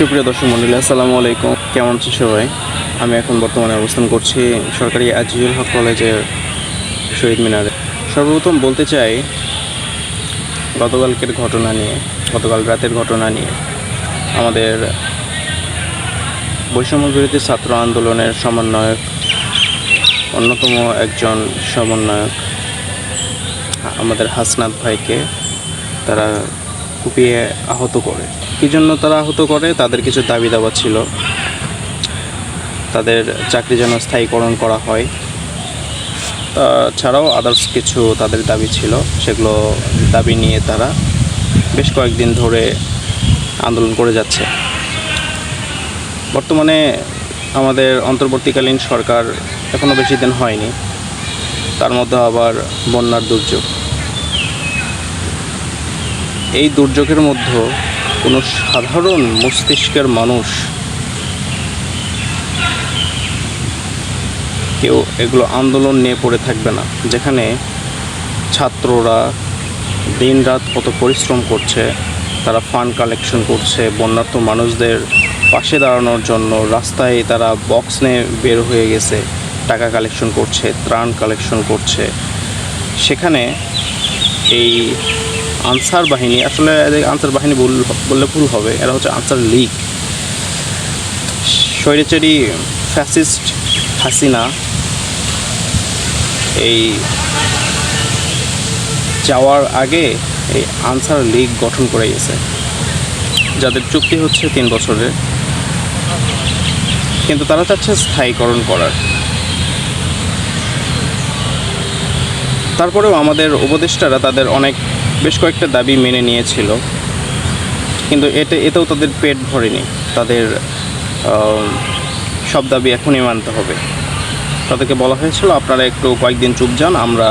সুপ্রিয় দর্শক মণ্ডলী, আসসালামু আলাইকুম। কেমন আছেন সবাই? আমি এখন বর্তমানে অবস্থান করছি সরকারি আজিজুল হক কলেজের শহীদ মিনারে। সর্বপ্রথম বলতে চাই গতকাল রাতের ঘটনা নিয়ে আমাদের বৈষম্য বিরোধী ছাত্র আন্দোলনের সমন্বয়ক, অন্যতম একজন সমন্বয়ক আমাদের হাসনাত ভাইকে তারা কুপিয়ে আহত করে। কী জন্য তারা আহত করে? তাদের কিছু দাবি দাবা ছিল। তাদের চাকরি যেন স্থায়ীকরণ করা হয়, তাছাড়াও আদার্স কিছু তাদের দাবি ছিল। সেগুলো দাবি নিয়ে তারা বেশ কয়েকদিন ধরে আন্দোলন করে যাচ্ছে। বর্তমানে আমাদের অন্তর্বর্তীকালীন সরকার এখনও বেশি দিন হয়নি, তার মধ্যে আবার বন্যার দুর্যোগ। এই দুর্যোগের মধ্যে কোনো সাধারণ মস্তিষ্কের মানুষ কেউ এগুলো আন্দোলন নিয়ে পড়ে থাকবে না। যেখানে ছাত্ররা দিন রাত কত পরিশ্রম করছে, তারা ফান্ড কালেকশন করছে, বন্যার্থ মানুষদের পাশে দাঁড়ানোর জন্য রাস্তায় তারা বক্স নিয়ে বের হয়ে গেছে, টাকা কালেকশন করছে, ত্রাণ কালেকশন করছে। সেখানে এই আনসার বাহিনী, আসলে আনসার বাহিনী বললে ভুল হবে, এরা হচ্ছে আনসার লীগ। স্বৈরাচারী ফ্যাসিস্ট হাসিনা এই যাওয়ার আগে এই আনসার লীগ গঠন করে গেছে, যাদের চুক্তি হচ্ছে 3 বছরের, কিন্তু তারা চাচ্ছে স্থায়ীকরণ করার। তারপরেও আমাদের উপদেষ্টারা তাদের বেশ কয়েকটা দাবি মেনে নিয়েছিল, কিন্তু এতেও তাদের পেট ভরেনি। তাদের সব দাবি এখনই মানতে হবে। তাদেরকে বলা হয়েছিল, আপনারা একটু কয়েকদিন চুপ যান, আমরা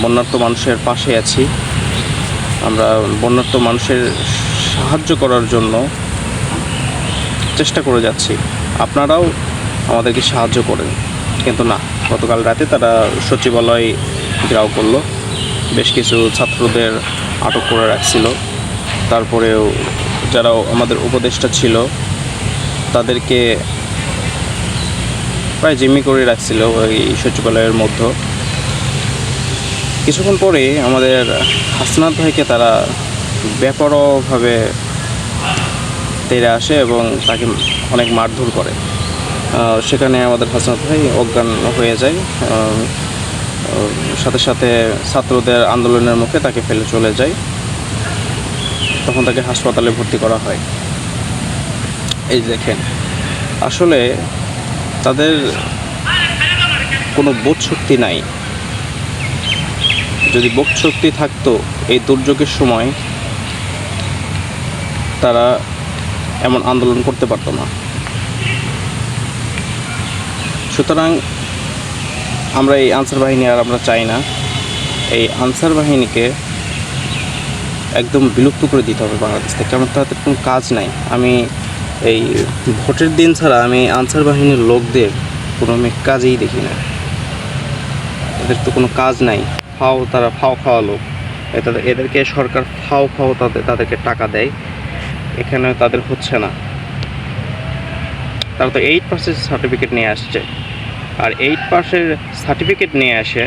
বন্যার্থ মানুষের পাশে আছি, আমরা বন্যার্থ মানুষের সাহায্য করার জন্য চেষ্টা করে যাচ্ছি, আপনারাও আমাদেরকে সাহায্য করেন। কিন্তু না, গতকাল রাতে তারা সচিবালয় ঘেরাও করলো, বেশ কিছু ছাত্রদের আটক করে রাখছিল। তারপরেও যারা আমাদের উপদেষ্টা ছিল তাদেরকে প্রায় জিম্মি করে রাখছিল ওই সচিবালয়ের মধ্যে। কিছুক্ষণ পরে আমাদের হাসনাত ভাইকে তারা বেপরোয়াভাবে তেড়ে আসে এবং তাকে অনেক মারধর করে। সেখানে আমাদের হাসনাত ভাই অজ্ঞান হয়ে যায়। সাথে সাথে ছাত্রদের আন্দোলনের মুখে তাকে ফেলে চলে যায়। তখন তাকে হাসপাতালে ভর্তি করা হয়। এই দেখেন, আসলে তাদের কোনো বোধ শক্তি নাই। যদি বোধ শক্তি থাকতো, এই দুর্যোগের সময় তারা এমন আন্দোলন করতে পারতো না। সুতরাং আমরা এই আনসার বাহিনী আর আমরা চাই না। এই আনসার বাহিনীকে একদম বিলুপ্ত করে দিতে হবে বাংলাদেশ থেকে, কারণ তাদের কোনো কাজ নাই। আমি এই ভোটের দিন ছাড়া আমি আনসার বাহিনীর লোকদের কোনো আমি কাজেই দেখি না। এদের তো কোনো কাজ নাই, তারা ফাও খাওয়া লোক। এদেরকে সরকার ফাও তাদেরকে টাকা দেয়, এখানে তাদের হচ্ছে না। তারা তো 8% সার্টিফিকেট নিয়ে আসছে, আর 8% সার্টিফিকেট নিয়ে আসে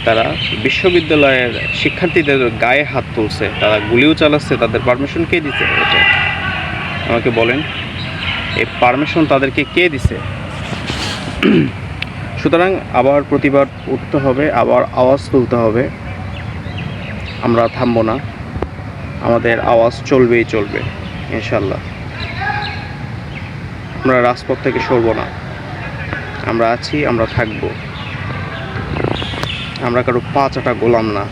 তারা বিশ্ববিদ্যালয়ের শিক্ষার্থীদের গায়ে হাত তুলছে, তারা গুলিও চালাচ্ছে। তাদের পারমিশন কে দিছে? এটা আমাকে বলেন, এই পারমিশন তাদেরকে কে দিছে? সুতরাং আবার প্রতিবাদ উঠতে হবে, আবার আওয়াজ তুলতে হবে। আমরা থামবো না, আমাদের আওয়াজ চলবে ইনশাল্লাহ। আমরা রাজপথ থেকে সরব না, আমরা আছি, আমরা থাকবো। আমরা কারো পা চাটা গোলাম না।